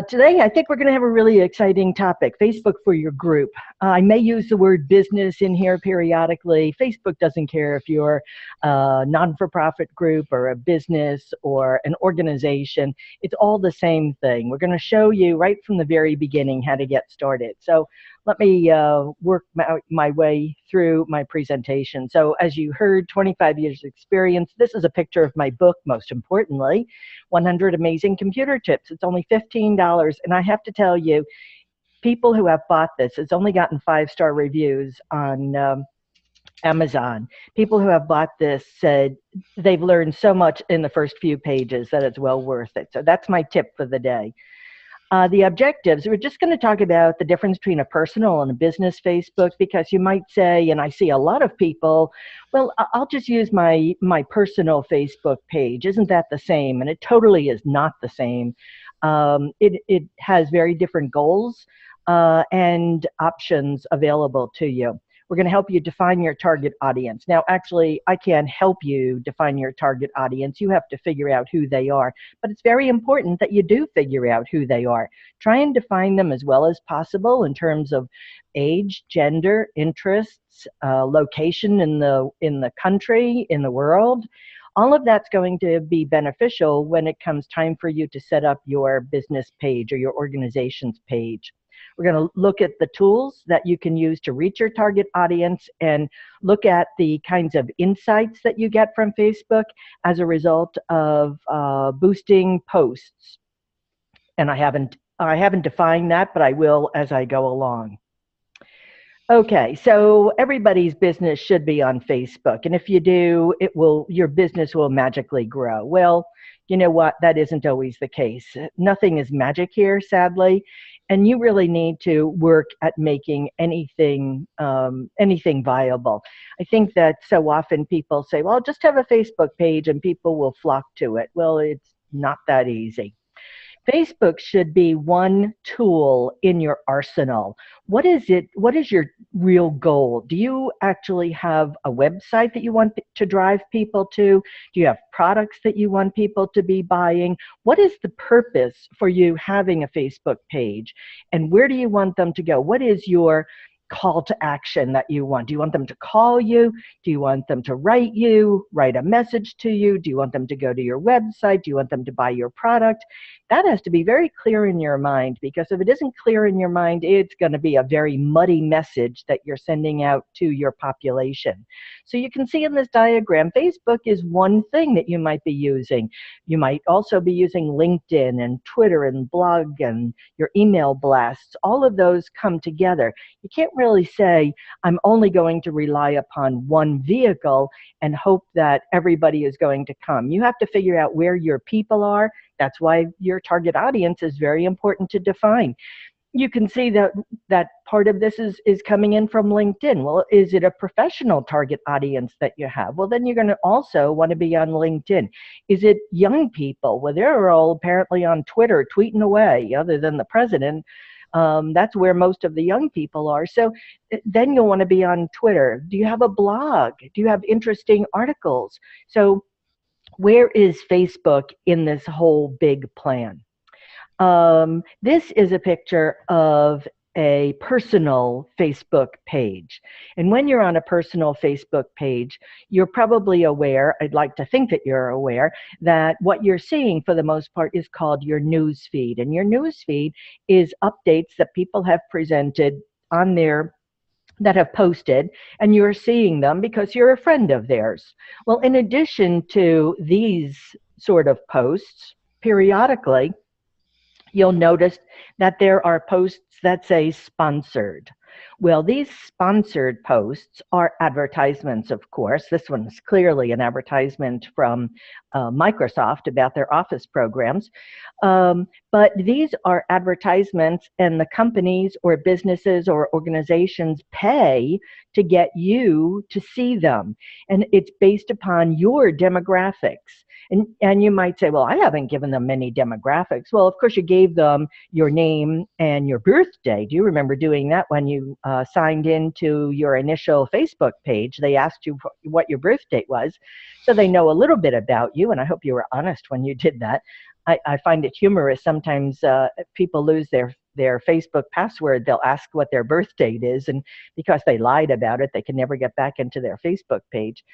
Today, I think we're going to have a really exciting topic, Facebook for your group. I may use the word business in here periodically. Facebook doesn't care if you're a non-for-profit group or a business or an organization. It's all the same thing. We're going to show you right from the very beginning how to get started. So let me work my way through my presentation. So as you heard, 25 years experience. This is a picture of my book, most importantly, 100 Amazing Computer Tips. It's only $15. And I have to tell you, people who have bought this, it's only gotten 5-star reviews on Amazon. People who have bought this said they've learned so much in the first few pages that it's well worth it. So that's my tip for the day. The objectives, we're just going to talk about the difference between a personal and a business Facebook, because you might say, and I see a lot of people, well, I'll just use my personal Facebook page. Isn't that the same? And it totally is not the same. It has very different goals and options available to you. We're going to help you define your target audience. Now, actually, I can't help you define your target audience. You have to figure out who they are. But it's very important that you do figure out who they are. Try and define them as well as possible in terms of age, gender, interests, location in the country, in the world. All of that's going to be beneficial when it comes time for you to set up your business page or your organization's page. We're going to look at the tools that you can use to reach your target audience and look at the kinds of insights that you get from Facebook as a result of boosting posts. And I haven't defined that, but I will as I go along. Okay, so everybody's business should be on Facebook, and if you do, your business will magically grow. Well, you know what? That isn't always the case. Nothing is magic here, sadly, and you really need to work at making anything viable. I think that so often people say, well, just have a Facebook page and people will flock to it. Well, it's not that easy. Facebook should be one tool in your arsenal. What is it? What is your real goal? Do you actually have a website that you want to drive people to? Do you have products that you want people to be buying? What is the purpose for you having a Facebook page? And where do you want them to go? What is your call to action that you want? Do you want them to call you? Do you want them to write a message to you? Do you want them to go to your website? Do you want them to buy your product? That has to be very clear in your mind, because if it isn't clear in your mind, it's going to be a very muddy message that you're sending out to your population. So you can see in this diagram, Facebook is one thing that you might be using. You might also be using LinkedIn and Twitter and blog and your email blasts. All of those come together. You can't really say, I'm only going to rely upon one vehicle and hope that everybody is going to come. You have to figure out where your people are. That's why your target audience is very important to define. You can see that part of this is coming in from LinkedIn. Well, is it a professional target audience that you have? Well, then you're going to also want to be on LinkedIn. Is it young people? Well, they're all apparently on Twitter tweeting away, other than the president. That's where most of the young people are. So then you'll want to be on Twitter. Do you have a blog? Do you have interesting articles? So where is Facebook in this whole big plan? This is a picture of a personal Facebook page. And when you're on a personal Facebook page, you're probably aware, I'd like to think that you're aware, that what you're seeing for the most part is called your news feed. And your news feed is updates that people have presented on that have posted, and you're seeing them because you're a friend of theirs. Well, in addition to these sort of posts, periodically, you'll notice that there are posts that say sponsored. Well, these sponsored posts are advertisements, of course. This one is clearly an advertisement from Microsoft about their Office programs. But these are advertisements, and the companies or businesses or organizations pay to get you to see them. And it's based upon your demographics. And you might say, well, I haven't given them many demographics. Well, of course, you gave them your name and your birthday. Do you remember doing that when you signed into your initial Facebook page? They asked you what your birth date was, so they know a little bit about you, and I hope you were honest when you did that. I find it humorous. Sometimes people lose their Facebook password. They'll ask what their birth date is, and because they lied about it, they can never get back into their Facebook page.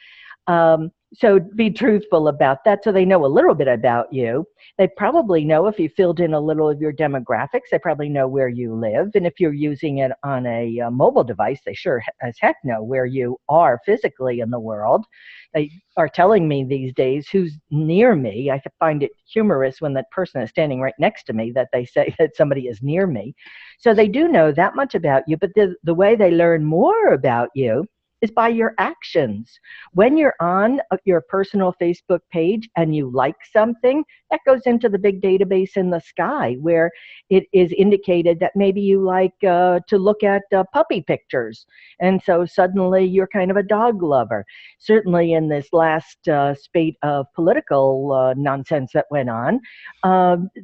So be truthful about that so they know a little bit about you. They probably know if you filled in a little of your demographics, they probably know where you live. And if you're using it on a mobile device, they sure as heck know where you are physically in the world. They are telling me these days who's near me. I find it humorous when that person is standing right next to me that they say that somebody is near me. So they do know that much about you, but the way they learn more about you is by your actions. When you're on your personal Facebook page and you like something, that goes into the big database in the sky where it is indicated that maybe you like to look at puppy pictures. And so suddenly you're kind of a dog lover. Certainly in this last spate of political nonsense that went on,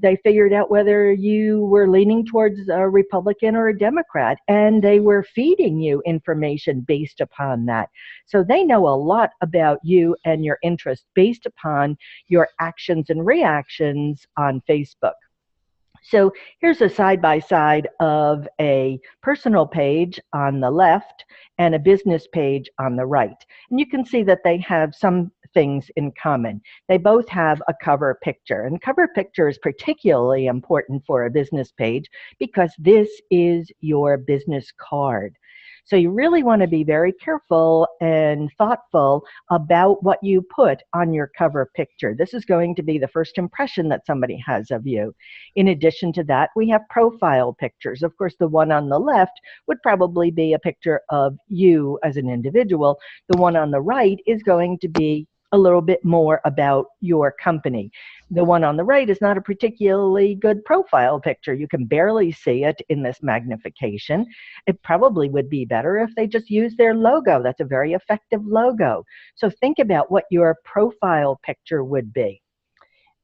they figured out whether you were leaning towards a Republican or a Democrat, and they were feeding you information based upon that. So they know a lot about you and your interests based upon your actions and reactions on Facebook. So here's a side-by-side of a personal page on the left and a business page on the right. And you can see that they have some things in common. They both have a cover picture, and cover picture is particularly important for a business page because this is your business card. So you really want to be very careful and thoughtful about what you put on your cover picture. This is going to be the first impression that somebody has of you. In addition to that, we have profile pictures. Of course, the one on the left would probably be a picture of you as an individual. The one on the right is going to be a little bit more about your company. The one on the right is not a particularly good profile picture. You can barely see it in this magnification. It probably would be better if they just use their logo. That's a very effective logo. So think about what your profile picture would be.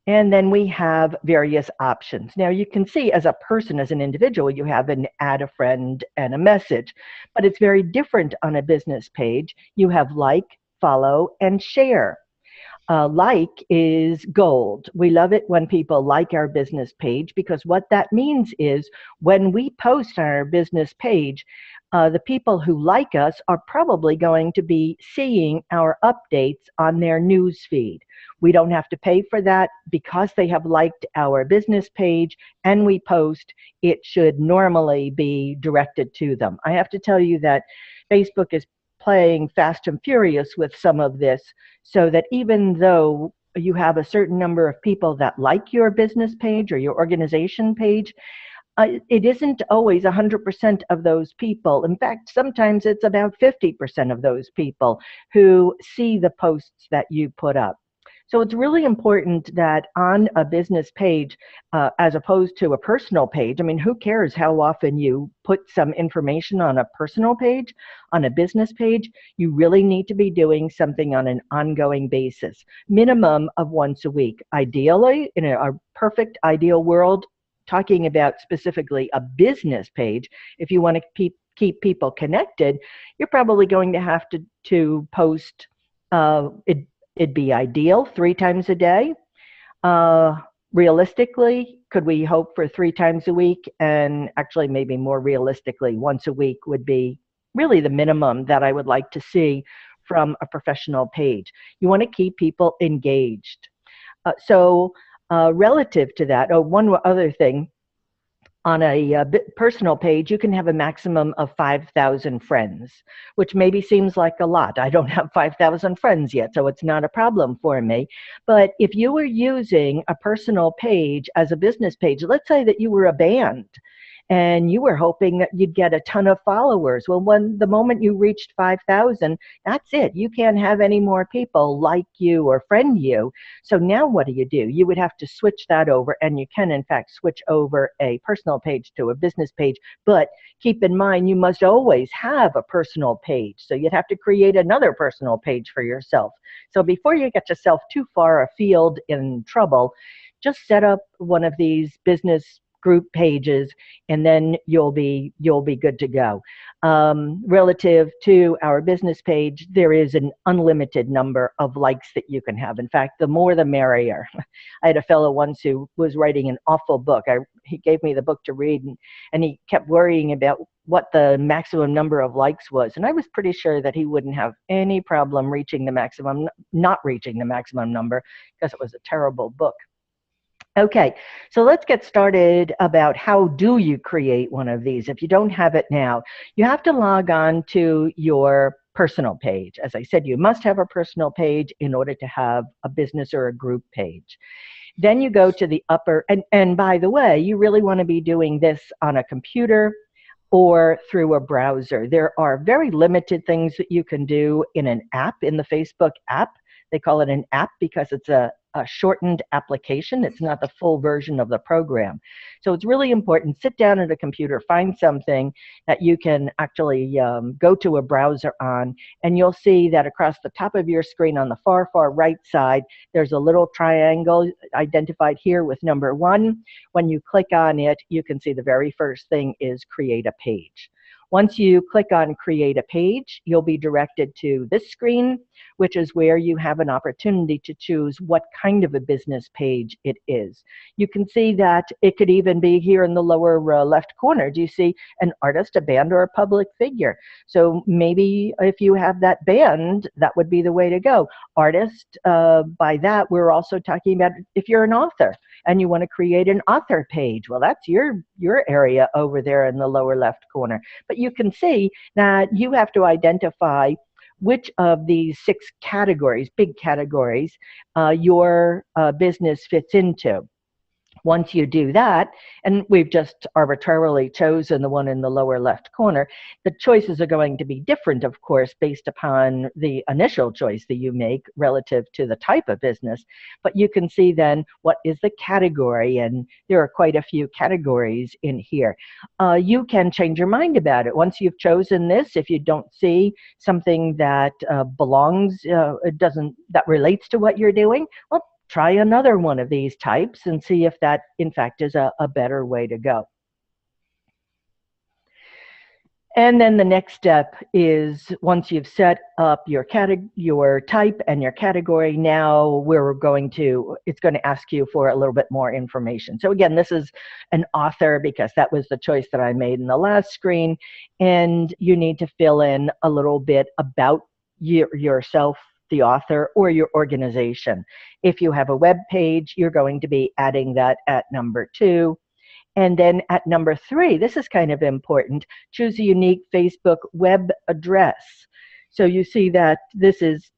And then we have various options. Now you can see as a person, as an individual, you have an add a friend and a message, but it's very different on a business page. You have like, follow, and share. Like is gold. We love it when people like our business page because what that means is when we post on our business page, the people who like us are probably going to be seeing our updates on their news feed. We don't have to pay for that because they have liked our business page and we post, it should normally be directed to them. I have to tell you that Facebook is playing fast and furious with some of this so that even though you have a certain number of people that like your business page or your organization page, it isn't always 100% of those people. In fact, sometimes it's about 50% of those people who see the posts that you put up. So it's really important that on a business page, as opposed to a personal page, I mean, who cares how often you put some information on a personal page? On a business page, you really need to be doing something on an ongoing basis, minimum of once a week. Ideally, in a perfect ideal world, talking about specifically a business page, if you want to keep people connected, you're probably going to have to post, it'd be ideal 3 times a day. Realistically, could we hope for 3 times a week? And actually, maybe more realistically, once a week would be really the minimum that I would like to see from a professional page. You want to keep people engaged. Relative to that, one other thing, on a personal page, you can have a maximum of 5,000 friends, which maybe seems like a lot. I don't have 5,000 friends yet, so it's not a problem for me. But if you were using a personal page as a business page, let's say that you were a band, and you were hoping that you'd get a ton of followers. Well, the moment you reached 5,000, that's it. You can't have any more people like you or friend you. So now what do? You would have to switch that over, and you can, in fact, switch over a personal page to a business page. But keep in mind, you must always have a personal page. So you'd have to create another personal page for yourself. So before you get yourself too far afield in trouble, just set up one of these business group pages, and then you'll be good to go. Relative to our business page, there is an unlimited number of likes that you can have. In fact, the more the merrier. I had a fellow once who was writing an awful book. He gave me the book to read, and he kept worrying about what the maximum number of likes was. And I was pretty sure that he wouldn't have any problem reaching the maximum, not reaching the maximum number, because it was a terrible book. Okay, so let's get started about how do you create one of these. If you don't have it now, you have to log on to your personal page. As I said, you must have a personal page in order to have a business or a group page. Then you go to the upper, and by the way, you really want to be doing this on a computer or through a browser. There are very limited things that you can do in an app, in the Facebook app. They call it an app because it's a shortened application. It's not the full version of the program. So it's really important. Sit down at a computer, find something that you can actually go to a browser on, and you'll see that across the top of your screen on the far right side, there's a little triangle identified here with number 1. When you click on it, you can see the very first thing is create a page. Once you click on create a page, you'll be directed to this screen, which is where you have an opportunity to choose what kind of a business page it is. You can see that it could even be here in the lower left corner. Do you see an artist, a band, or a public figure? So maybe if you have that band, that would be the way to go. Artist, by that, we're also talking about if you're an author and you want to create an author page. Well, that's your area over there in the lower left corner. But you can see that you have to identify which of these 6 categories, big categories, your business fits into. Once you do that, and we've just arbitrarily chosen the one in the lower left corner, the choices are going to be different, of course, based upon the initial choice that you make relative to the type of business. But you can see then what is the category, and there are quite a few categories in here. You can change your mind about it. Once you've chosen this, if you don't see something that belongs, that relates to what you're doing, well, try another one of these types and see if that, in fact, is a better way to go. And then the next step is once you've set up your type and your category, now it's going to ask you for a little bit more information. So again, this is an author because that was the choice that I made in the last screen. And you need to fill in a little bit about yourself, the author, or your organization. If you have a web page, you're going to be adding that at number 2. And then at number 3, this is kind of important, choose a unique Facebook web address. So you see that this is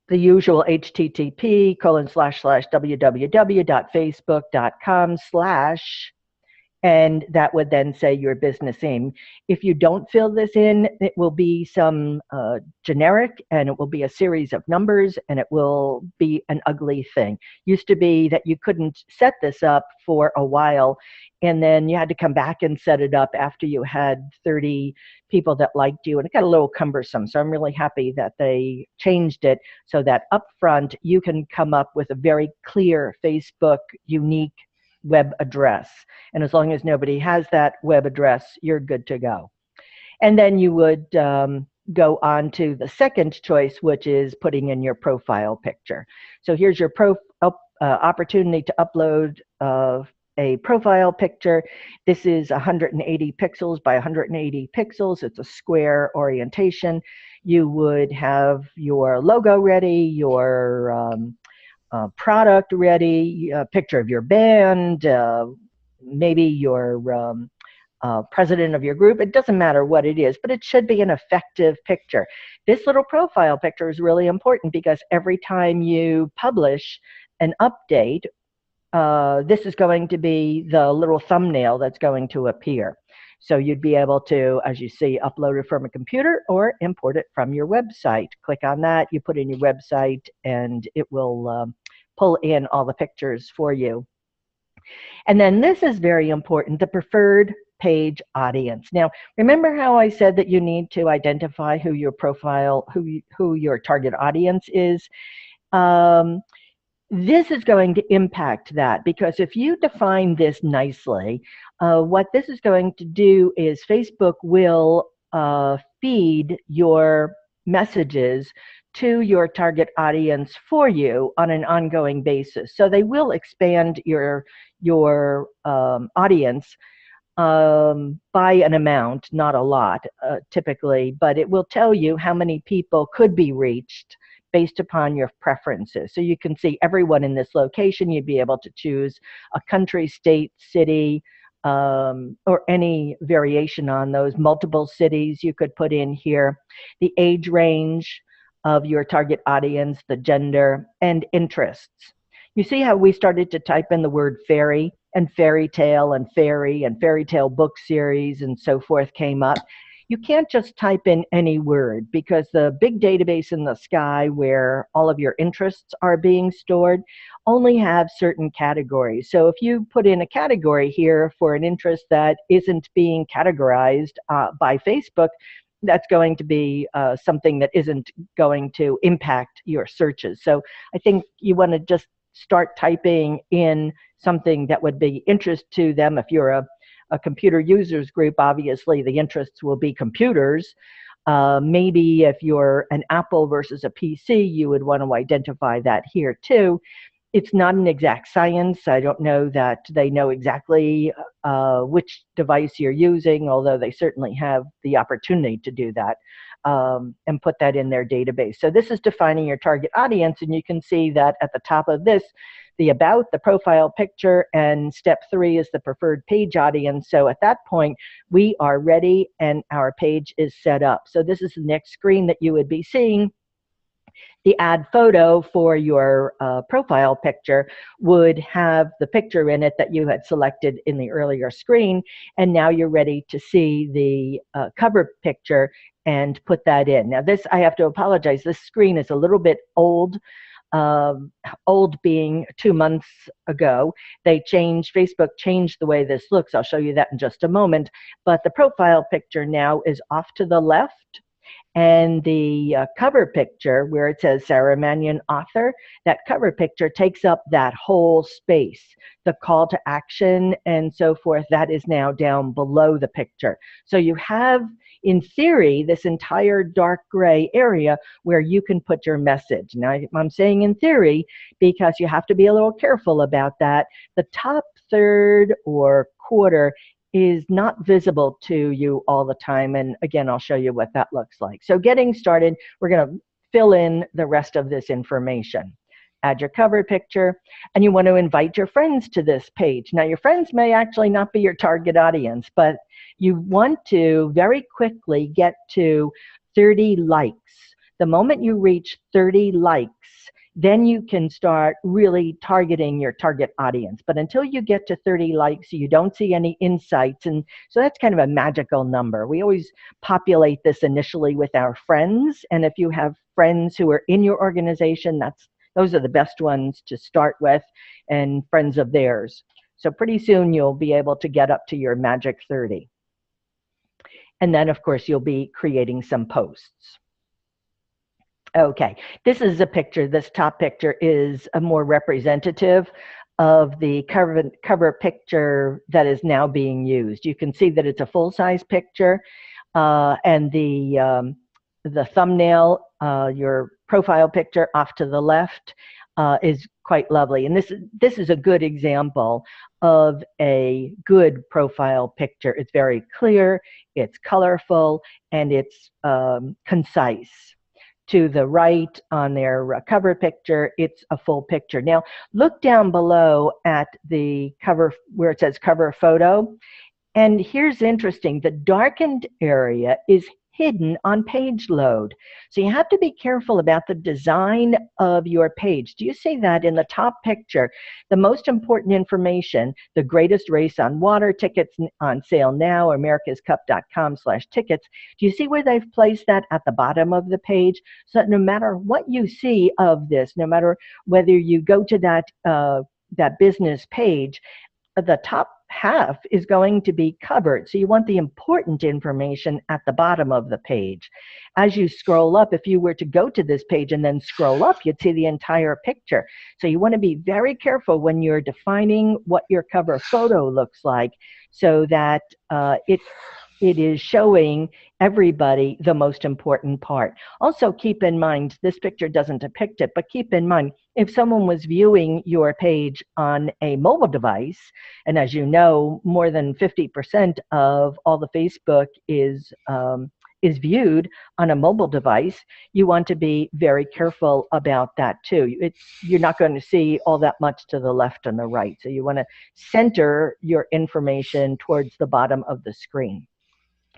the usual http://www.facebook.com/ and that would then say your business name. If you don't fill this in, it will be some generic, and it will be a series of numbers, and it will be an ugly thing. Used to be that you couldn't set this up for a while, and then you had to come back and set it up after you had 30 people that liked you, and it got a little cumbersome. So I'm really happy that they changed it so that up front you can come up with a very clear Facebook unique web address. And as long as nobody has that web address, you're good to go. And then you would go on to the second choice, which is putting in your profile picture. So here's your opportunity to upload a profile picture. This is 180 pixels by 180 pixels. It's a square orientation. You would have your logo ready, your product ready, a picture of your band, maybe your president of your group. It doesn't matter what it is, but it should be an effective picture. This little profile picture is really important because every time you publish an update, this is going to be the little thumbnail that's going to appear. So you'd be able to, as you see, upload it from a computer or import it from your website. Click on that, you put in your website, and it will pull in all the pictures for you. And then this is very important, the preferred page audience. Now, remember how I said that you need to identify who your profile, who your target audience is? this is going to impact that, because if you define this nicely, what this is going to do is Facebook will feed your messages to your target audience for you on an ongoing basis. So they will expand your audience by an amount, not a lot typically, but it will tell you how many people could be reached based upon your preferences. So you can see everyone in this location. You'd be able to choose a country, state, city, or any variation on those. Multiple cities you could put in here, the age range of your target audience, the gender, and interests. You see how we started to type in the word fairy, and fairy tale and fairy tale book series and so forth came up. You can't just type in any word, because the big database in the sky where all of your interests are being stored only have certain categories. So if you put in a category here for an interest that isn't being categorized by Facebook, that's going to be something that isn't going to impact your searches. So I think you want to just start typing in something that would be interest to them. If you're a computer users group, obviously the interests will be computers. Maybe if you're an Apple versus a PC, you would want to identify that here too. It's not an exact science. I don't know that they know exactly which device you're using, although they certainly have the opportunity to do that and put that in their database. So this is defining your target audience, and you can see that at the top of this, the about, the profile picture, and step 3 is the preferred page audience. So at that point, we are ready and our page is set up. So this is the next screen that you would be seeing. The add photo for your profile picture would have the picture in it that you had selected in the earlier screen, and now you're ready to see the cover picture and put that in. Now this, I have to apologize, this screen is a little bit old. Old being 2 months ago. Facebook changed the way this looks. I'll show you that in just a moment. But the profile picture now is off to the left. And the cover picture, where it says Sarah Mannion author, that cover picture takes up that whole space. The call to action and so forth, that is now down below the picture. So you have, in theory, this entire dark gray area where you can put your message. Now, I'm saying in theory because you have to be a little careful about that. The top third or quarter is not visible to you all the time. And again, I'll show you what that looks like. So getting started, we're going to fill in the rest of this information. Add your cover picture, and you want to invite your friends to this page. Now, your friends may actually not be your target audience, but you want to very quickly get to 30 likes. The moment you reach 30 likes, then you can start really targeting your target audience. But until you get to 30 likes, you don't see any insights. And so that's kind of a magical number. We always populate this initially with our friends. And if you have friends who are in your organization, those are the best ones to start with, and friends of theirs. So pretty soon you'll be able to get up to your magic 30. And then, of course, you'll be creating some posts. Okay, this is a picture. This top picture is a more representative of the cover picture that is now being used. You can see that it's a full-size picture, and the thumbnail, your profile picture off to the left, is quite lovely. And this is a good example of a good profile picture. It's very clear, it's colorful, and it's concise. To the right on their cover picture, it's a full picture. Now, look down below at the cover where it says cover photo. And here's interesting, the darkened area is hidden on page load. So you have to be careful about the design of your page. Do you see that in the top picture? The most important information, the greatest race on water, tickets on sale now, americascup.com/tickets. Do you see where they've placed that at the bottom of the page? So that no matter what you see of this, no matter whether you go to that business page, the top half is going to be covered. So you want the important information at the bottom of the page. As you scroll up, if you were to go to this page and then scroll up, you'd see the entire picture. So you want to be very careful when you're defining what your cover photo looks like, so that it is showing everybody the most important part. Also, keep in mind, this picture doesn't depict it, but keep in mind, if someone was viewing your page on a mobile device, and as you know, more than 50% of all the Facebook is viewed on a mobile device, you want to be very careful about that too. You're not going to see all that much to the left and the right. So you want to center your information towards the bottom of the screen.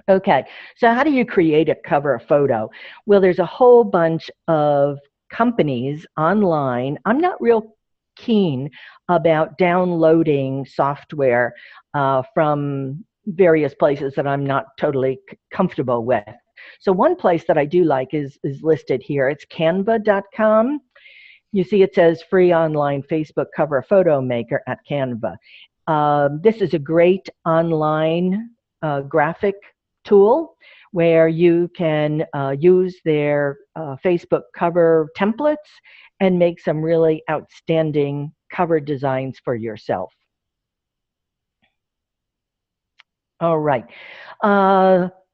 Okay, so how do you create a cover photo? Well, there's a whole bunch of companies online. I'm not real keen about downloading software from various places that I'm not totally comfortable with. So one place that I do like is listed here. It's canva.com. You see it says free online Facebook cover photo maker at Canva. This is a great online graphic tool where you can use their Facebook cover templates and make some really outstanding cover designs for yourself. All right.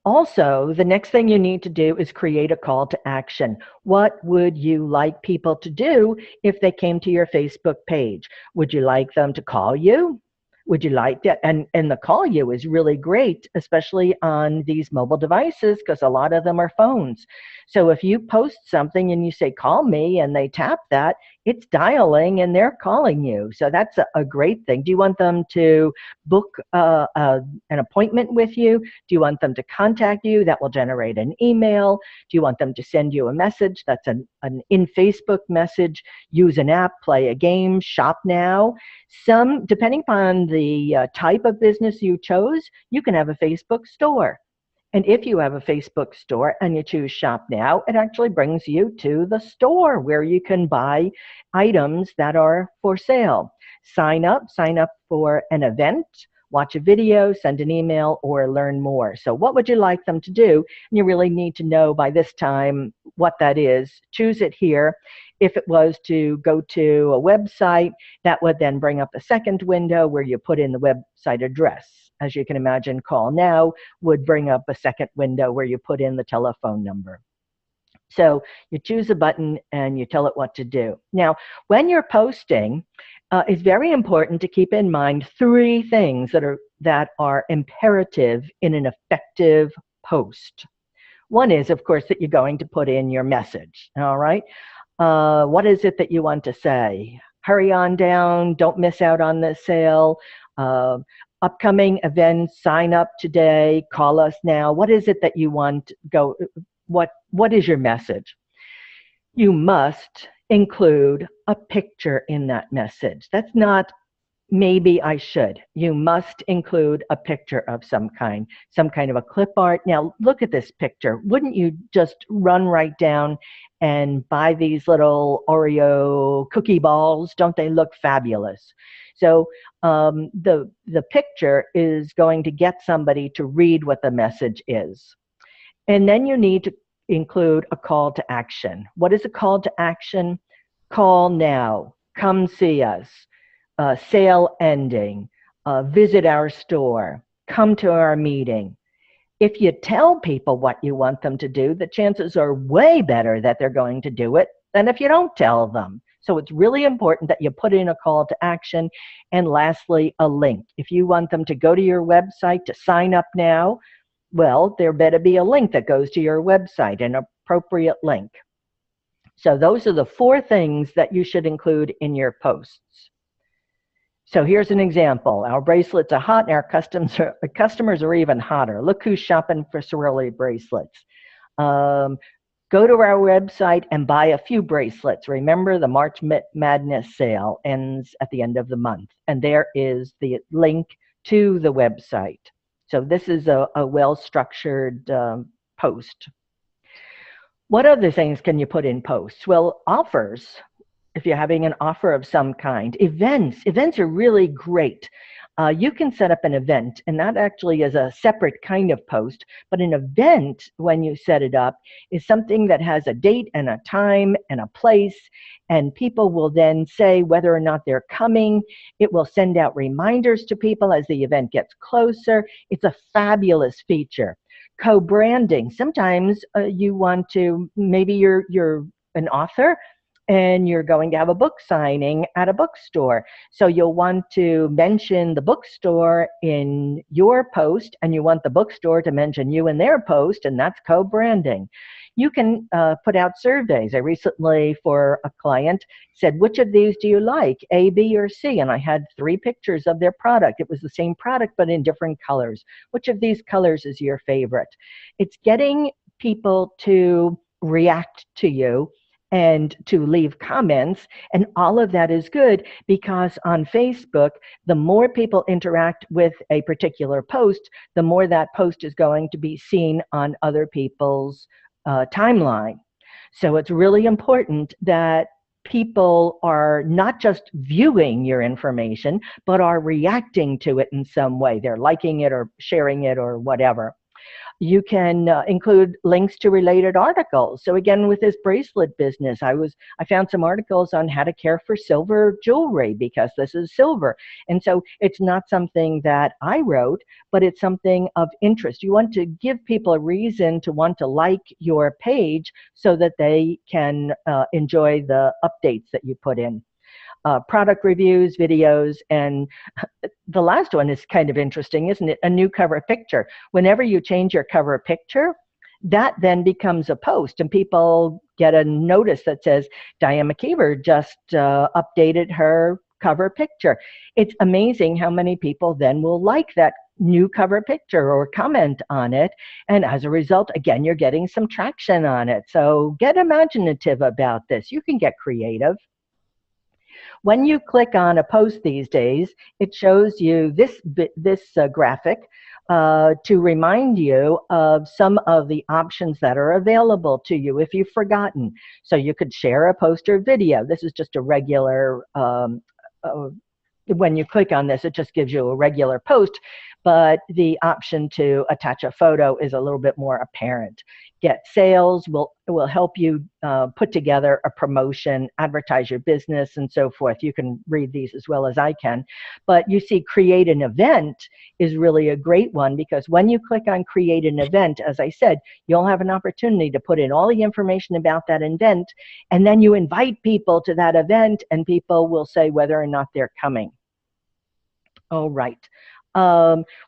Also, the next thing you need to do is create a call to action. What would you like people to do if they came to your Facebook page? Would you like them to call you? Would you like that? And the call you is really great, especially on these mobile devices, because a lot of them are phones. So if you post something and you say, call me, and they tap that, it's dialing and they're calling you. So that's a great thing. Do you want them to book an appointment with you? Do you want them to contact you? That will generate an email. Do you want them to send you a message? That's an in-Facebook message. Use an app, play a game, shop now. Some, depending upon the type of business you chose, you can have a Facebook store. And if you have a Facebook store and you choose Shop Now, it actually brings you to the store where you can buy items that are for sale. Sign up for an event, watch a video, send an email, or learn more. So what would you like them to do? And you really need to know by this time what that is. Choose it here. If it was to go to a website, that would then bring up a second window where you put in the website address. As you can imagine, Call Now would bring up a second window where you put in the telephone number. So you choose a button and you tell it what to do. Now, when you're posting, it's very important to keep in mind three things that are imperative in an effective post. One is, of course, that you're going to put in your message. All right. What is it that you want to say? Hurry on down. Don't miss out on this sale. Upcoming events, sign up today, call us now. What is it that you want? What is your message? You must include a picture in that message. That's not maybe I should. You must include a picture of some kind of a clip art. Now look at this picture. Wouldn't you just run right down and buy these little Oreo cookie balls? Don't they look fabulous? So the picture is going to get somebody to read what the message is. And then you need to include a call to action. What is a call to action? Call now, come see us, sale ending, visit our store, come to our meeting. If you tell people what you want them to do, the chances are way better that they're going to do it than if you don't tell them. So it's really important that you put in a call to action. And lastly, a link. If you want them to go to your website to sign up now, well, there better be a link that goes to your website, an appropriate link. So those are the four things that you should include in your posts. So here's an example. Our bracelets are hot and our customers are even hotter. Look who's shopping for Sorelli bracelets. Go to our website and buy a few bracelets. Remember, the March Madness sale ends at the end of the month. And there is the link to the website. So this is a well-structured post. What other things can you put in posts? Well, offers. If you're having an offer of some kind. Events are really great. you can set up an event, and that actually is a separate kind of post. But an event, when you set it up, is something that has a date and a time and a place, and people will then say whether or not they're coming. It will send out reminders to people as the event gets closer. It's a fabulous feature. Co-branding. Sometimes you want to, maybe you're an author and you're going to have a book signing at a bookstore. So you'll want to mention the bookstore in your post, and you want the bookstore to mention you in their post, and that's co-branding. You can put out surveys. I recently, for a client, said, which of these do you like, A, B, or C? And I had 3 pictures of their product. It was the same product, but in different colors. Which of these colors is your favorite? It's getting people to react to you and to leave comments, and all of that is good, because on Facebook, the more people interact with a particular post, the more that post is going to be seen on other people's timeline. So it's really important that people are not just viewing your information, but are reacting to it in some way. They're liking it or sharing it or whatever. You can include links to related articles. So again, with this bracelet business, I found some articles on how to care for silver jewelry, because this is silver. And so it's not something that I wrote, but it's something of interest. You want to give people a reason to want to like your page so that they can enjoy the updates that you put in. Product reviews, videos, and the last one is kind of interesting, isn't it? A new cover picture. Whenever you change your cover picture, that then becomes a post, and people get a notice that says, Diane McKeever just updated her cover picture. It's amazing how many people then will like that new cover picture or comment on it. And as a result, again, you're getting some traction on it. So get imaginative about this. You can get creative. When you click on a post these days, it shows you this graphic to remind you of some of the options that are available to you if you've forgotten. So you could share a post or video. This is just a regular, when you click on this, it just gives you a regular post, but the option to attach a photo is a little bit more apparent. Get sales will help you put together a promotion, advertise your business, and so forth. You can read these as well as I can. But you see, create an event is really a great one, because when you click on create an event, as I said, you'll have an opportunity to put in all the information about that event, and then you invite people to that event, and people will say whether or not they're coming. All right.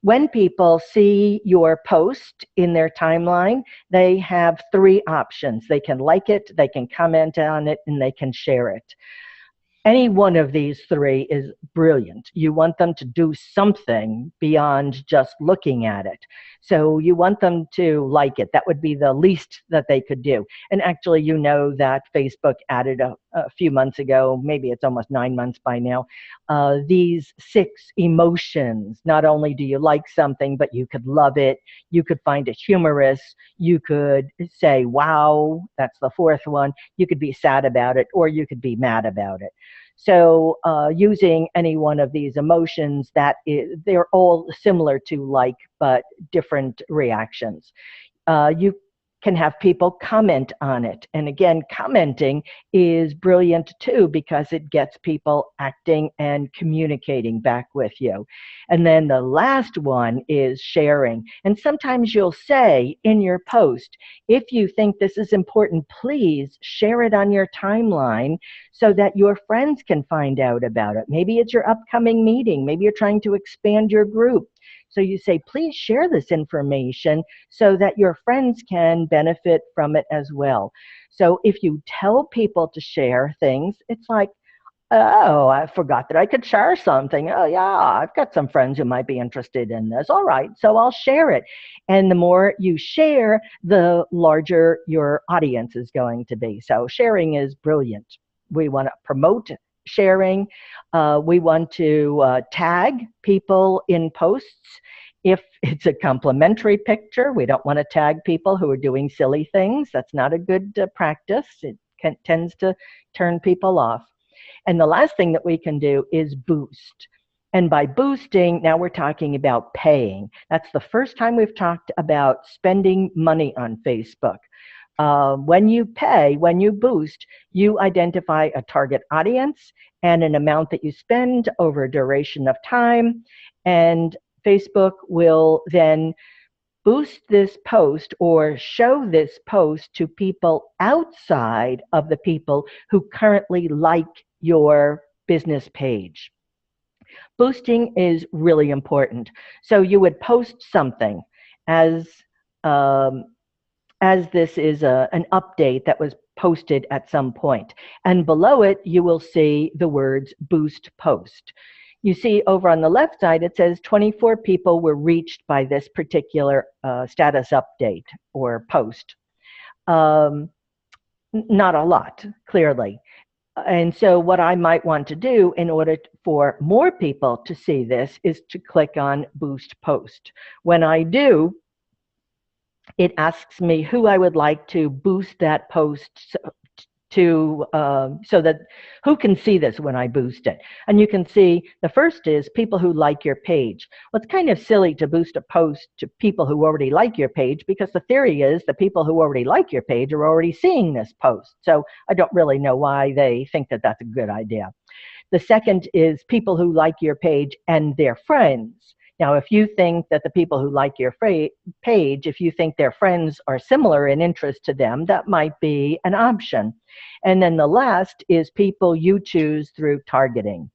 When people see your post in their timeline, they have 3 options. They can like it, they can comment on it, and they can share it. Any one of these 3 is brilliant. You want them to do something beyond just looking at it. So you want them to like it. That would be the least that they could do. And actually, you know that Facebook added a few months ago, maybe it's almost 9 months by now, these 6 emotions. Not only do you like something, but you could love it. You could find it humorous. You could say, wow, that's the 4th one. You could be sad about it, or you could be mad about it. So using any one of these emotions, they're all similar to like, but different reactions. You can have people comment on it. And again, commenting is brilliant too, because it gets people acting and communicating back with you. And then the last one is sharing. And sometimes you'll say in your post, if you think this is important, please share it on your timeline so that your friends can find out about it. Maybe it's your upcoming meeting. Maybe you're trying to expand your group. So you say, please share this information so that your friends can benefit from it as well. So if you tell people to share things, it's like, oh, I forgot that I could share something. Oh, yeah, I've got some friends who might be interested in this. All right, so I'll share it. And the more you share, the larger your audience is going to be. So sharing is brilliant. We want to promote sharing. We want to tag people in posts. If it's a complimentary picture, we don't want to tag people who are doing silly things. That's not a good practice. It tends to turn people off. And the last thing that we can do is boost. And by boosting, now we're talking about paying. That's the first time we've talked about spending money on Facebook. When you pay, when you boost, you identify a target audience and an amount that you spend over a duration of time. And Facebook will then boost this post or show this post to people outside of the people who currently like your business page. Boosting is really important. So you would post something as um, this is an update that was posted at some point. And below it, you will see the words boost post. You see over on the left side, it says 24 people were reached by this particular status update or post. Not a lot, clearly. And so what I might want to do in order for more people to see this is to click on Boost Post. When I do, it asks me who I would like to boost that post to, so that who can see this when I boost it. And you can see the first is people who like your page. Well, it's kind of silly to boost a post to people who already like your page, because the theory is the people who already like your page are already seeing this post. So I don't really know why they think that that's a good idea. The second is people who like your page and their friends. Now, if you think that the people who like your page, if you think their friends are similar in interest to them, that might be an option. And then the last is people you choose through targeting.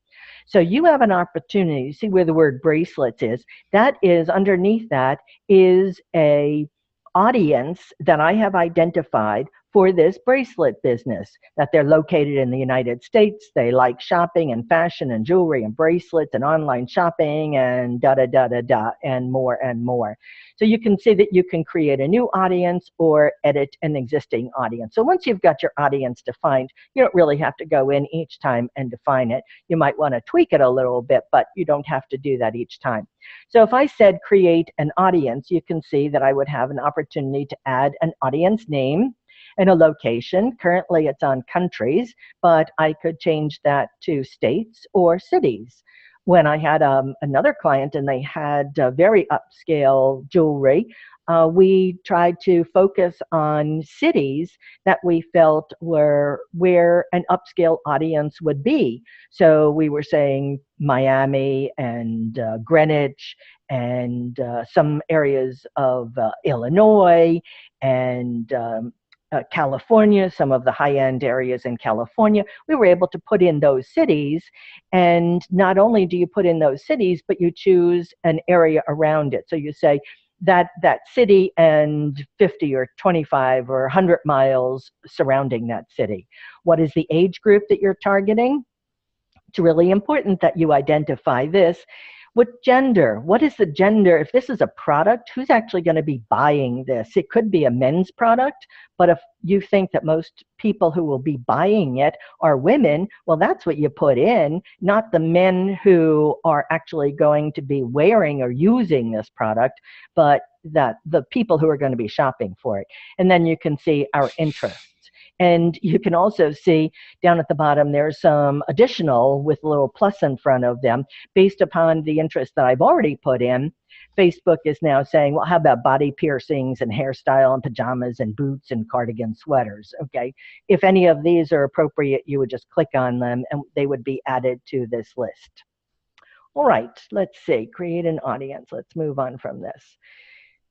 So you have an opportunity. You see where the word bracelets is? That is, underneath that is a audience that I have identified for this bracelet business, that they're located in the United States. They like shopping and fashion and jewelry and bracelets and online shopping and da-da-da-da-da and more and more. So you can see that you can create a new audience or edit an existing audience. So once you've got your audience defined, you don't really have to go in each time and define it. You might want to tweak it a little bit, but you don't have to do that each time. So if I said create an audience, you can see that I would have an opportunity to add an audience name and a location. Currently it's on countries, but I could change that to states or cities. When I had another client and they had very upscale jewelry, we tried to focus on cities that we felt were where an upscale audience would be. So we were saying Miami and Greenwich and some areas of Illinois and California, some of the high-end areas in California. We were able to put in those cities, and not only do you put in those cities, but you choose an area around it. So you say that city and 50 or 25 or 100 miles surrounding that city. What is the age group that you're targeting? It's really important that you identify this. What gender? What is the gender? If this is a product, who's actually going to be buying this? It could be a men's product, but if you think that most people who will be buying it are women, well, that's what you put in, not the men who are actually going to be wearing or using this product, but that the people who are going to be shopping for it. And then you can see our interests. And you can also see down at the bottom, there's some additional with a little plus in front of them based upon the interest that I've already put in. Facebook is now saying, well, how about body piercings and hairstyle and pajamas and boots and cardigan sweaters? Okay. If any of these are appropriate, you would just click on them and they would be added to this list. All right, let's see, create an audience. Let's move on from this.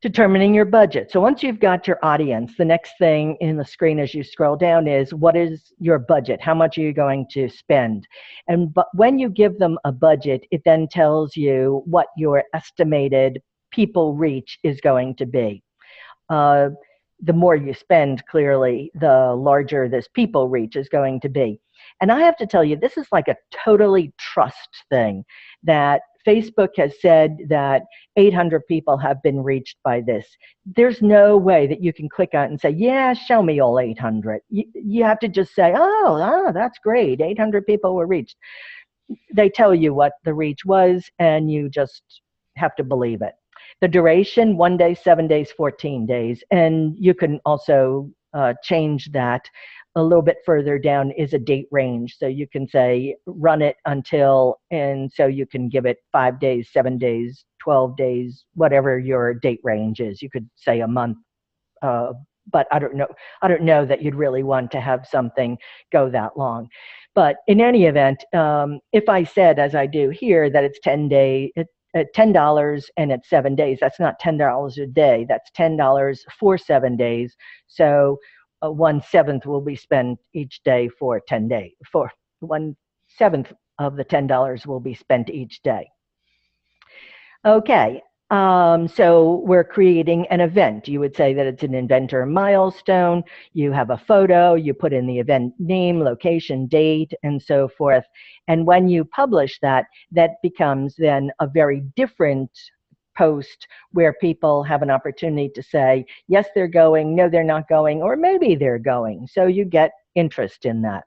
Determining your budget. So once you've got your audience, the next thing in the screen as you scroll down is, what is your budget? How much are you going to spend? And but when you give them a budget, it then tells you what your estimated people reach is going to be. The more you spend, clearly, the larger this people reach is going to be. And I have to tell you, this is like a totally trust thing, that Facebook has said that 800 people have been reached by this. There's no way that you can click on it and say, yeah, show me all 800. You have to just say, oh, that's great. 800 people were reached. They tell you what the reach was, and you just have to believe it. The duration, 1 day, 7 days, 14 days. And you can also change that. a little bit further down is a date range. So you can say run it until, and so you can give it 5 days, 7 days, 12 days, whatever your date range is. You could say a month, but I don't know. I don't know that you'd really want to have something go that long. But in any event, if I said, as I do here, that it's 10 day, $10 and it's 7 days, that's not $10 a day. That's $10 for 7 days. So 1/7 will be spent each day for 10 days. For 1/7 of the $10 will be spent each day. Okay, so we're creating an event. You would say that it's an inventor milestone. You have a photo, you put in the event name, location, date, and so forth. And when you publish that, that becomes then a very different post where people have an opportunity to say, yes, they're going, no, they're not going, or maybe they're going. So you get interest in that.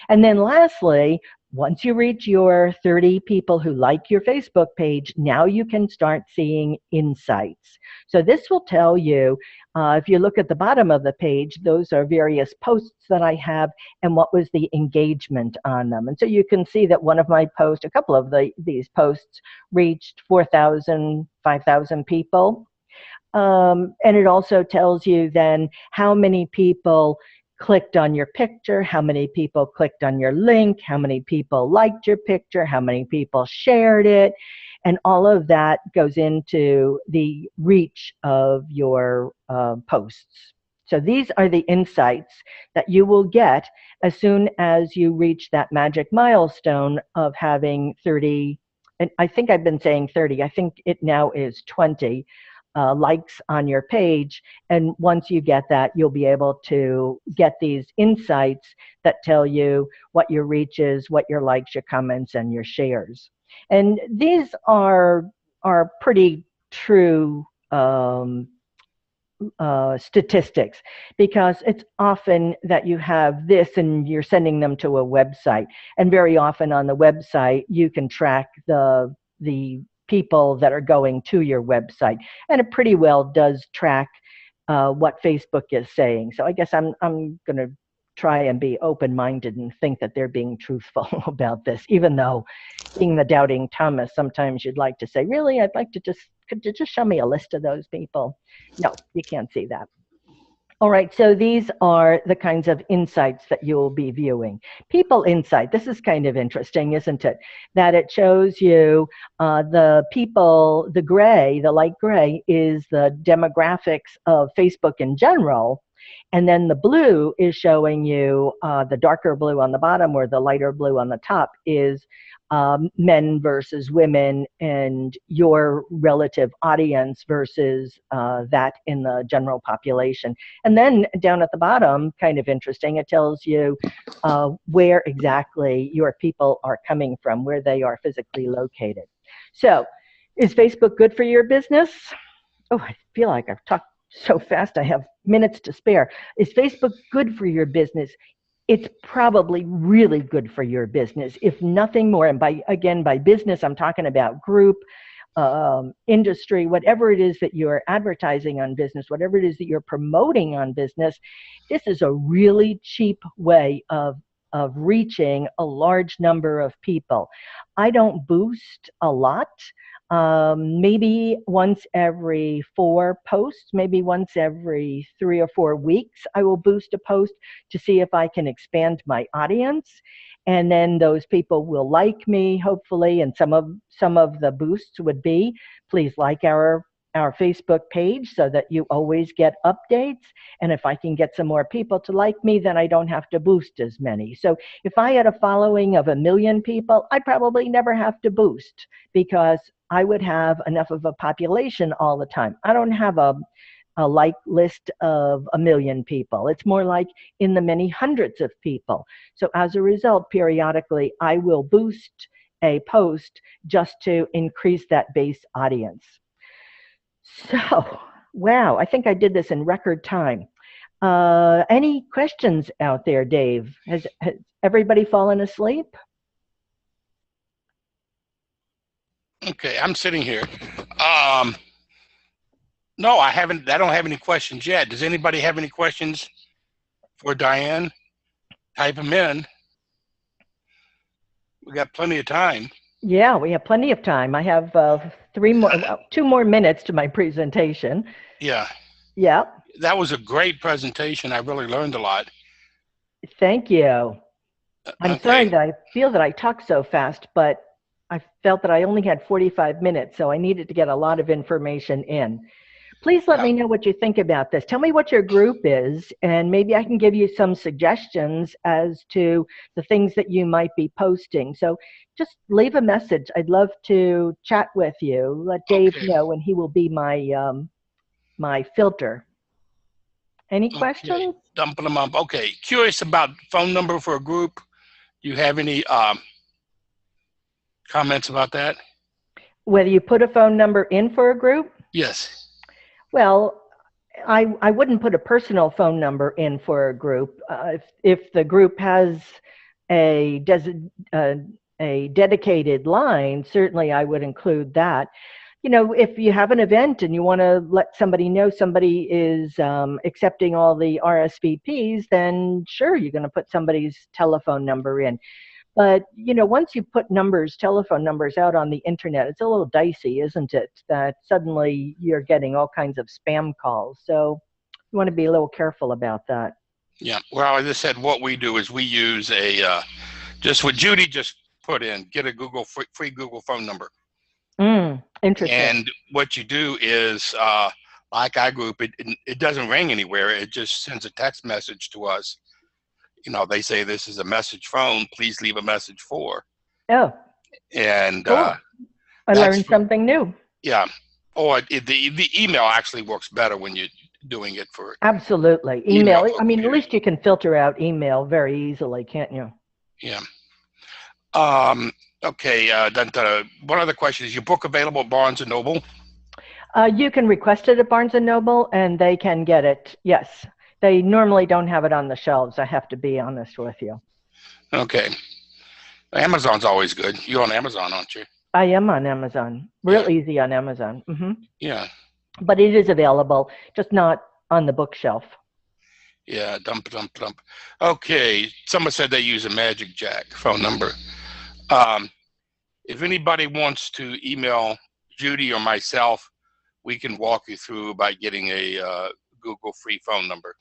And then lastly, once you reach your 30 people who like your Facebook page, now you can start seeing insights. So this will tell you, if you look at the bottom of the page, those are various posts that I have and what was the engagement on them. And so you can see that one of my posts, a couple of these posts reached 4,000, 5,000 people. And it also tells you then how many people clicked on your picture, how many people clicked on your link, how many people liked your picture, how many people shared it, and all of that goes into the reach of your posts. So these are the insights that you will get as soon as you reach that magic milestone of having 30, and I think I've been saying 30, I think it now is 20 likes on your page. And once you get that, you'll be able to get these insights that tell you what your reach is, what your likes, your comments, and your shares. And these are pretty true statistics, because it's often that you have this and you're sending them to a website. And very often on the website, you can track the people that are going to your website, and it pretty well does track what Facebook is saying. So I guess I'm going to try and be open-minded and think that they're being truthful about this, even though being the doubting Thomas, sometimes you'd like to say, really, I'd like to could you just show me a list of those people? No, you can't see that. All right, so these are the kinds of insights that you'll be viewing. People insight, this is kind of interesting, isn't it? That it shows you the people, the gray, the light gray is the demographics of Facebook in general, and then the blue is showing you, the darker blue on the bottom or the lighter blue on the top is men versus women and your relative audience versus that in the general population. And then down at the bottom, kind of interesting, it tells you where exactly your people are coming from, where they are physically located. So is Facebook good for your business? Oh, I feel like I've talked so fast I have minutes to spare. Is Facebook good for your business? It's probably really good for your business, if nothing more. And by business, I'm talking about group, industry, whatever it is that you're advertising on business, whatever it is that you're promoting on business. This is a really cheap way of reaching a large number of people. I don't boost a lot. Maybe once every 4 posts, maybe once every 3 or 4 weeks, I will boost a post to see if I can expand my audience. And then those people will like me, hopefully. And some of the boosts would be, please like our Facebook page so that you always get updates. And if I can get some more people to like me, then I don't have to boost as many. So if I had a following of 1 million people, I'd probably never have to boost, because I would have enough of a population all the time. I don't have a like list of 1 million people. It's more like in the many hundreds of people. So as a result, periodically, I will boost a post just to increase that base audience. So, wow, I think I did this in record time. Any questions out there, Dave? Has everybody fallen asleep? Okay, I'm sitting here. No, I don't have any questions yet. Does anybody have any questions for Diane? type them in. We got plenty of time. Yeah, we have plenty of time. I have 2 more minutes to my presentation. Yeah, Yeah, that was a great presentation. I really learned a lot. thank you. I'm sorry Okay. that I feel that I talk so fast, but I felt that I only had 45 minutes, so I needed to get a lot of information in. Please let Yeah. me know what you think about this. Tell me what your group is, and maybe I can give you some suggestions as to the things that you might be posting. So just leave a message. I'd love to chat with you. Let Dave Okay. know, and he will be my filter. Any Okay. questions? Dumping them up. Okay. Curious about phone number for a group. Do you have any comments about that? Whether you put a phone number in for a group? Yes. Well, I wouldn't put a personal phone number in for a group. If the group has a, uh, a dedicated line, certainly I would include that. You know, if you have an event and you want to let somebody know somebody is accepting all the RSVPs, then sure, you're going to put somebody's telephone number in. But, you know, once you put telephone numbers out on the internet, it's a little dicey, isn't it? That suddenly you're getting all kinds of spam calls. So you want to be a little careful about that. Yeah. Well, as I said, what we do is we use just what Judy just put in, get a free Google phone number. Interesting. And what you do is, like iGroup, it doesn't ring anywhere. It just sends a text message to us. You know, they say this is a message phone. Please leave a message for. Oh, And cool. I that's learned something new. Yeah. Or the email actually works better when you're doing it for Absolutely. email Email. for I mean, at computers. least you can filter out email very easily, can't you? Yeah. Okay. One other question: is your book available at Barnes and Noble? You can request it at Barnes and Noble, and they can get it. Yes, they normally don't have it on the shelves. I have to be honest with you. Okay. Amazon's always good. You're on Amazon, aren't you? I am on Amazon. Real easy on Amazon. Yeah. But it is available, just not on the bookshelf. Yeah. Dump. Okay. Someone said they use a Magic Jack phone number. If anybody wants to email Judy or myself, we can walk you through about getting a Google free phone number.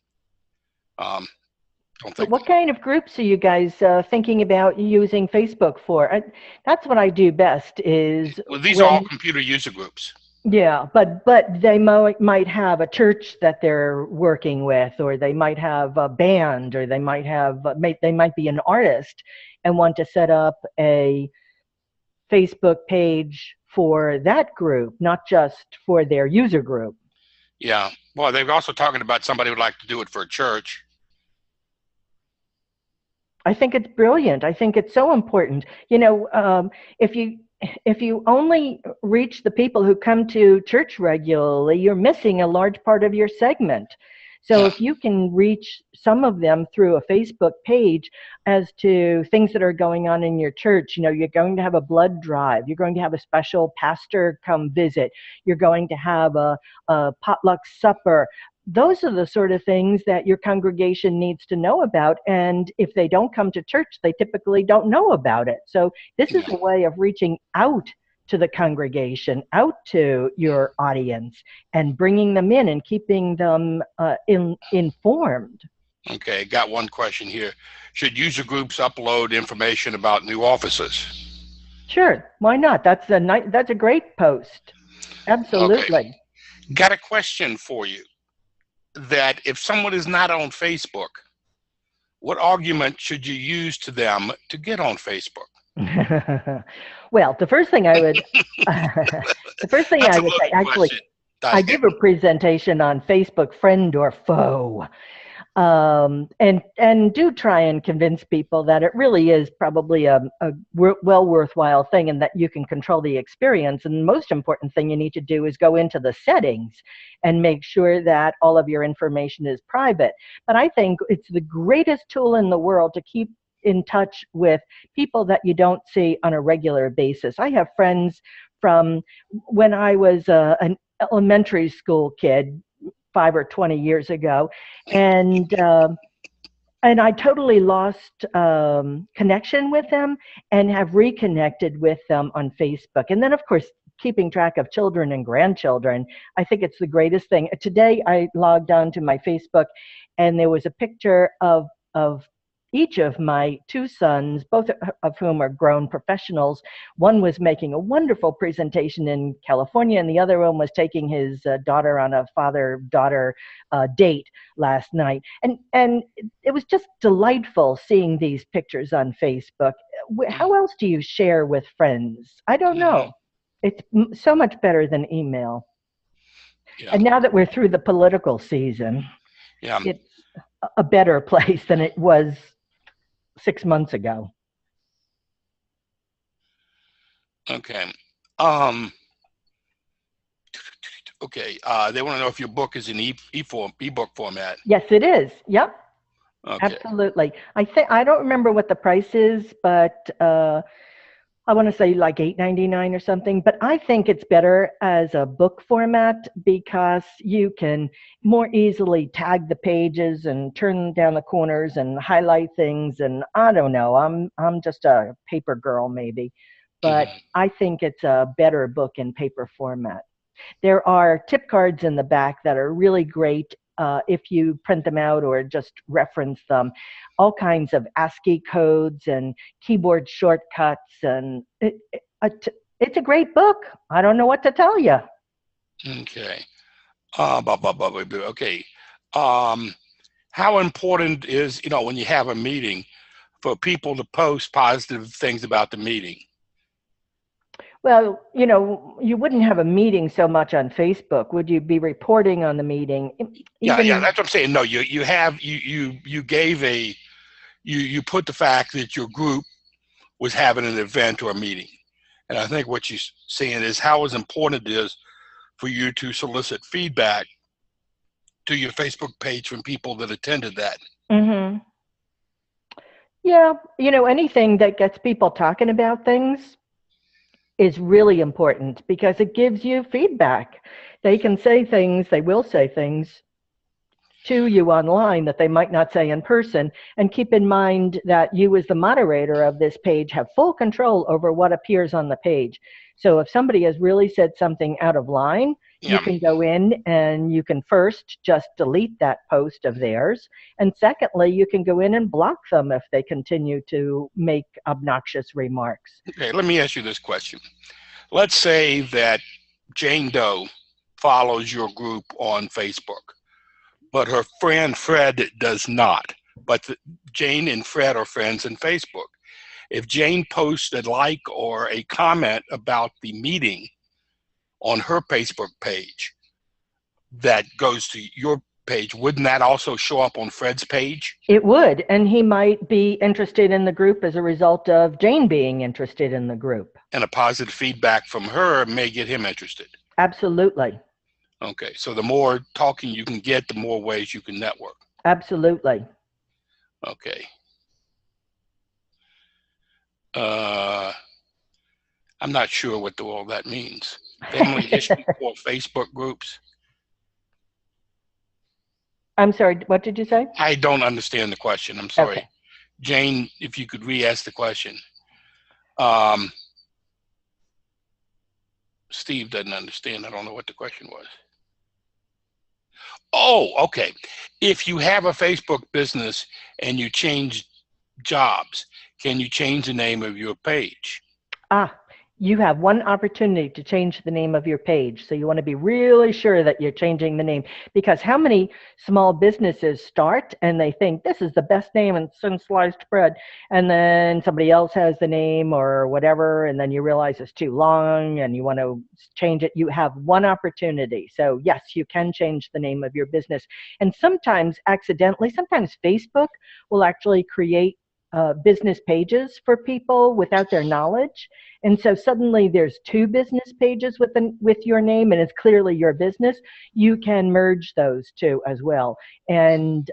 What kind of groups are you guys thinking about using Facebook for? That's what I do best is Well, these are all computer user groups. Yeah, but they might have a church that they're working with, or they might have a band, or they might have they might be an artist and want to set up a Facebook page for that group, not just for their user group. Yeah. Well, they're also talking about somebody who would like to do it for a church. I think it's brilliant. I think it's so important. You know, if you only reach the people who come to church regularly, you're missing a large part of your segment. So if you can reach some of them through a Facebook page as to things that are going on in your church, you know, you're going to have a blood drive, you're going to have a special pastor come visit, you're going to have a potluck supper. Those are the sort of things that your congregation needs to know about. And if they don't come to church, they typically don't know about it. So this is a way of reaching out to the congregation, out to your audience, and bringing them in and keeping them informed. Okay, got one question here. Should user groups upload information about new offices? Sure, why not? That's a great post. Absolutely. Okay. Got a question for you. That if someone is not on Facebook, what argument should you use to them to get on Facebook? Well, the first thing I would say, actually, I give a presentation on Facebook, friend or foe. And do try and convince people that it really is probably a well worthwhile thing, and that you can control the experience. And the most important thing you need to do is go into the settings and make sure that all of your information is private. But I think it's the greatest tool in the world to keep in touch with people that you don't see on a regular basis. I have friends from when I was an elementary school kid, 5 or 20 years ago, and And I totally lost connection with them and have reconnected with them on Facebook. And then, of course, keeping track of children and grandchildren, I think it's the greatest thing. Today, I logged on to my Facebook, and there was a picture of each of my two sons, both of whom are grown professionals. One was making a wonderful presentation in California, and the other one was taking his daughter on a father-daughter date last night. And it was just delightful seeing these pictures on Facebook. How else do you share with friends? I don't know. It's so much better than email. Yeah. And now that we're through the political season, Yeah. it's a better place than it was 6 months ago. Okay. Okay. They want to know if your book is in ebook format. Yes, it is. Yep. Okay. Absolutely. I don't remember what the price is, but I want to say like $8.99 or something, but I think it's better as a book format because you can more easily tag the pages and turn down the corners and highlight things. And I don't know, I'm just a paper girl maybe, but I think it's a better book in paper format. There are tip cards in the back that are really great if you print them out or just reference them. All kinds of ASCII codes and keyboard shortcuts, and it's a great book. I don't know what to tell you. Okay. Okay. How important is, when you have a meeting, for people to post positive things about the meeting? Well, you wouldn't have a meeting so much on Facebook. Would you be reporting on the meeting? Yeah, that's what I'm saying. No, you put the fact that your group was having an event or a meeting. And I think what you're saying is how important it is for you to solicit feedback to your Facebook page from people that attended that. Mm-hmm. Yeah, anything that gets people talking about things is really important because it gives you feedback. They can say things, they will say things to you online that they might not say in person. And keep in mind that you as the moderator of this page have full control over what appears on the page. So if somebody has really said something out of line, you can go in and you can first just delete that post of theirs. And secondly, you can go in and block them if they continue to make obnoxious remarks. Okay, let me ask you this question. Let's say that Jane Doe follows your group on Facebook, but her friend Fred does not. But Jane and Fred are friends in Facebook. If Jane posts a like or a comment about the meeting on her Facebook page that goes to your page, wouldn't that also show up on Fred's page? It would, and he might be interested in the group as a result of Jane being interested in the group. And a positive feedback from her may get him interested. Absolutely. Okay, so the more talking you can get, the more ways you can network. Absolutely. Okay. I'm not sure what all that means. Family history for Facebook groups. I'm sorry, what did you say? I don't understand the question. I'm sorry. Okay. Jane, if you could re-ask the question. Steve doesn't understand. I don't know what the question was. Oh, okay. If you have a Facebook business and you change jobs, can you change the name of your page? You have one opportunity to change the name of your page. So you want to be really sure that you're changing the name, because how many small businesses start and they think this is the best name since sliced bread, and then somebody else has the name or whatever, and then you realize it's too long and you want to change it. You have one opportunity. So yes, you can change the name of your business. And sometimes accidentally, sometimes Facebook will actually create business pages for people without their knowledge. And so suddenly there's two business pages with your name, and it's clearly your business. You can merge those two as well. And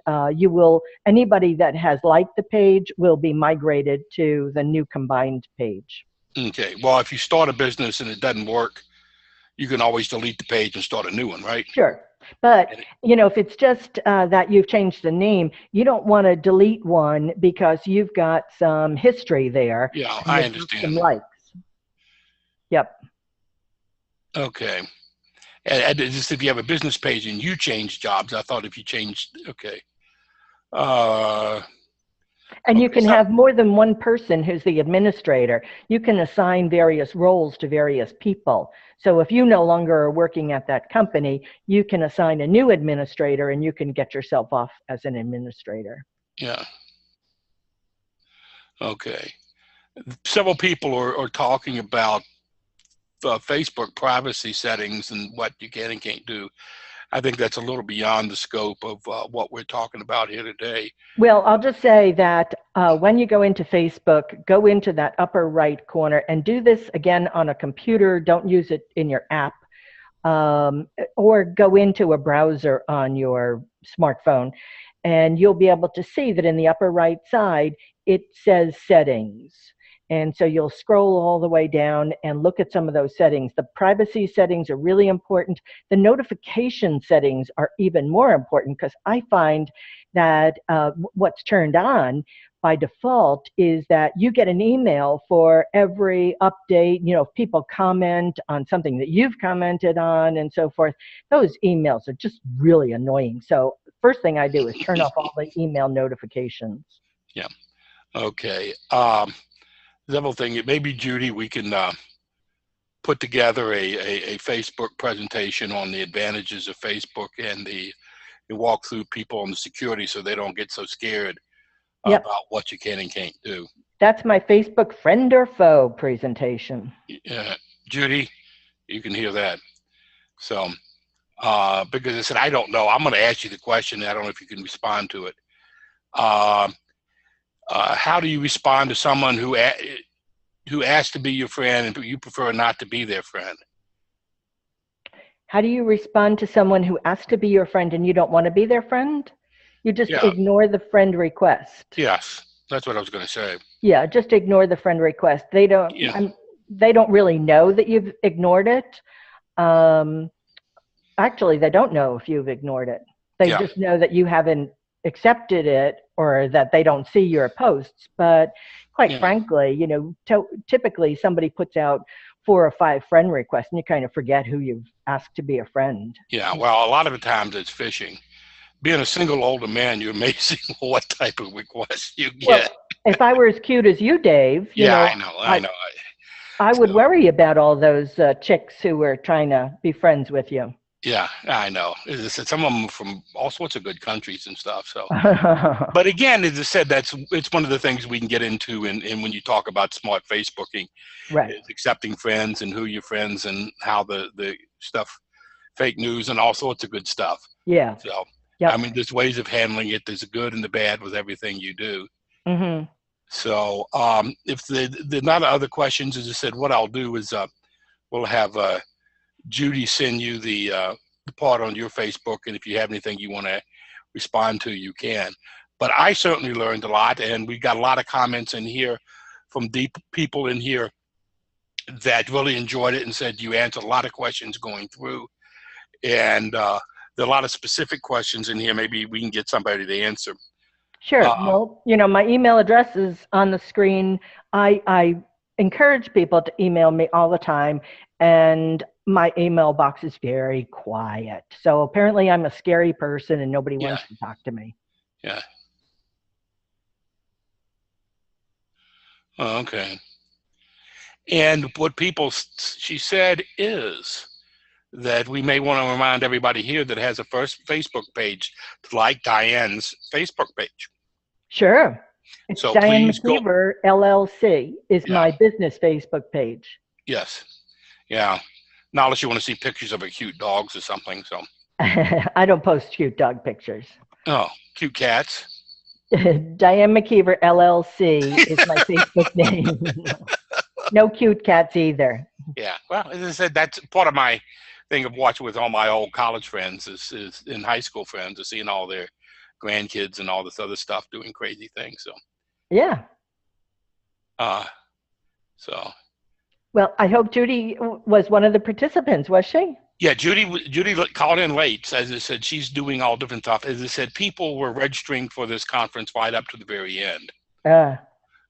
anybody that has liked the page will be migrated to the new combined page. Okay. Well, if you start a business and it doesn't work, you can always delete the page and start a new one, right? Sure. But, And if it's just that you've changed the name, you don't want to delete one because you've got some history there yeah, and I you've got some understand. likes. Yep. Okay. And just if you have a business page and you change jobs, I thought if you changed, okay. Uh, And you okay. can So, have more than one person who's the administrator. You can assign various roles to various people. So if you no longer are working at that company, you can assign a new administrator and you can get yourself off as an administrator. yeah. Okay. Several people are talking about Facebook privacy settings and what you can and can't do. I think that's a little beyond the scope of what we're talking about here today. Well, I'll just say that when you go into Facebook, go into that upper right corner and do this again on a computer. Don't use it in your app, or go into a browser on your smartphone. And you'll be able to see that in the upper right side, it says settings. And so you'll scroll all the way down and look at some of those settings. The privacy settings are really important. The notification settings are even more important because I find that what's turned on by default is that you get an email for every update. If people comment on something that you've commented on and so forth, those emails are just really annoying. So first thing I do is turn off all the email notifications. Yeah. Okay. Several things. Maybe, Judy, we can put together a Facebook presentation on the advantages of Facebook and walk through people on the security so they don't get so scared Yep. about what you can and can't do. That's my Facebook friend or foe presentation. Judy, you can hear that. So, because I said, I don't know. I'm going to ask you the question. I don't know if you can respond to it. How do you respond to someone who asks to be your friend and you prefer not to be their friend? How do you respond to someone who asks to be your friend and you don't want to be their friend? You just ignore the friend request. Yes, that's what I was going to say. Yeah, just ignore the friend request. They don't. They don't really know that you've ignored it. Actually, they don't know if you've ignored it. They just know that you haven't accepted it or that they don't see your posts. But quite frankly, typically somebody puts out 4 or 5 friend requests and you kind of forget who you've asked to be a friend. Yeah, well, a lot of the times it's phishing. Being a single older man, you're amazing what type of requests you get. Well, if I were as cute as you, Dave, I know. I would worry about all those chicks who were trying to be friends with you. Yeah, I know. As I said, some of them are from all sorts of good countries and stuff. So, but again, as I said, it's one of the things we can get into in when you talk about smart Facebooking, right? Is accepting friends and who your friends and how the stuff, fake news and all sorts of good stuff. Yeah. So, I mean, there's ways of handling it. There's the good and the bad with everything you do. Mm-hmm. So, if the not other questions, as I said, what I'll do is we'll have Judy send you the part on your Facebook, and if you have anything you want to respond to, you can. But I certainly learned a lot, and we got a lot of comments in here from deep people in here that really enjoyed it and said you answered a lot of questions going through. And there are a lot of specific questions in here. Maybe we can get somebody to answer. Sure. Well, my email address is on the screen. I encourage people to email me all the time, and my email box is very quiet. So apparently I'm a scary person and nobody wants to talk to me. Yeah. Oh, okay. And what she said is that we may want to remind everybody here that has a first Facebook page to like Diane's Facebook page. Sure. It's so Diane McKeever, LLC is my business Facebook page. Yes. Yeah. Not unless you want to see pictures of her cute dogs or something. So I don't post cute dog pictures. Oh, cute cats. Diane McKeever, LLC is my Facebook name. No cute cats either. Yeah. Well, as I said, that's part of my thing of watching with all my old college friends is in high school friends, is seeing all their grandkids and all this other stuff doing crazy things. So yeah. So well, I hope Judy was one of the participants, was she? Yeah, Judy called in late. As I said, she's doing all different stuff. As I said, people were registering for this conference right up to the very end.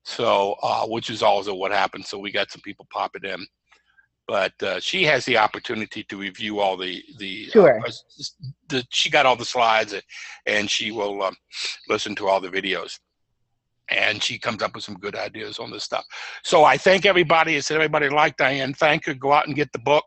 So, which is also what happened. So we got some people popping in. But she has the opportunity to review all Sure. she got all the slides, and she will listen to all the videos. And she comes up with some good ideas on this stuff. So I thank everybody. I said, everybody like Diane, thank her. Go out and get the book.